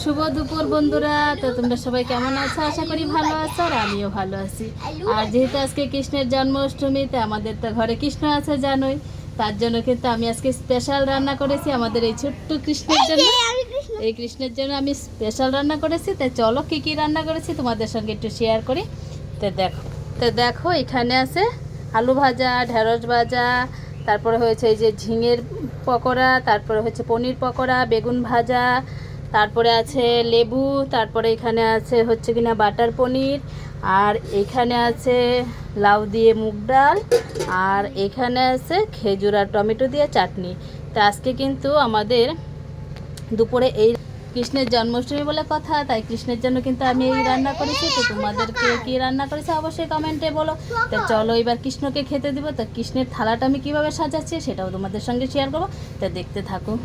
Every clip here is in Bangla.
শুভ দুপুর বন্ধুরা। তো তোমরা সবাই কেমন আছো? আশা করি ভালো আছো, আর আমিও ভালো আছি। আর যেহেতু আজকে কৃষ্ণের জন্মাষ্টমী, তো আমাদের তো ঘরে কৃষ্ণ আছে জানোই, তার জন্য কিন্তু আমি আজকে স্পেশাল রান্না করেছি আমাদের এই ছোট্ট কৃষ্ণের জন্য। এই কৃষ্ণের জন্য আমি স্পেশাল রান্না করেছি। তো চলো কী কী রান্না করেছি তোমাদের সঙ্গে একটু শেয়ার করি। তো দেখো এখানে আছে আলু ভাজা, ঢেঁড়স ভাজা, তারপরে হয়েছে এই যে ঝিঙের পকোড়া, তারপরে হচ্ছে পনির পকোড়া, বেগুন ভাজা, তারপরে আছে লেবু, তারপরে এখানে আছে হচ্ছে কিনা বাটার পনির, আর এখানে আছে লাউ দিয়ে মুগ ডাল, আর এখানে আছে খেজুর আর টমেটো দিয়ে চাটনি। তো আজকে কিন্তু আমাদের দুপুরে এই কৃষ্ণের জন্মাষ্টমী বলে কথা, তাই কৃষ্ণের জন্য কিন্তু আমি এই রান্না করেছি। তো তোমাদেরকে কি রান্না করেছি অবশ্যই কমেন্টে বলো। তো চলো এবার কৃষ্ণকে খেতে দিব। তো কৃষ্ণের থালাটা আমি কিভাবে সাজাচ্ছি সেটাও তোমাদের সঙ্গে শেয়ার করবো, তো দেখতে থাকো।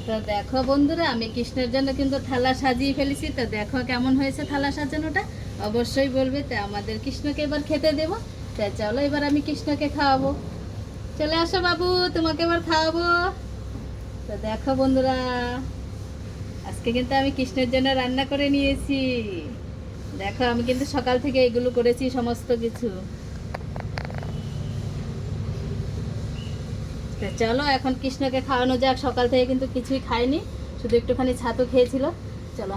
তো দেখো বন্ধুরা, আমি কৃষ্ণের জন্য কিন্তু থালা সাজিয়ে ফেলেছি। তো দেখো কেমন হয়েছে থালা সাজানোটা, অবশ্যই বলবে। তো আমাদের কৃষ্ণকে এবার খেতে দেবো। তো চলো এবার আমি কৃষ্ণকে খাওয়াবো। চলে আসো বাবু, তোমাকে এবার খাওয়াবো। তো দেখো বন্ধুরা, আজকে কিন্তু আমি কৃষ্ণের জন্য রান্না করে নিয়েছি। দেখো আমি কিন্তু সকাল থেকে এগুলো করেছি সমস্ত কিছু। তো চলো এখন কৃষ্ণকে খাওয়ানো যাক। সকাল থেকে কিন্তু কিছুই খায়নি, শুধু একটুখানি ছাতু খেয়েছিল। চলো।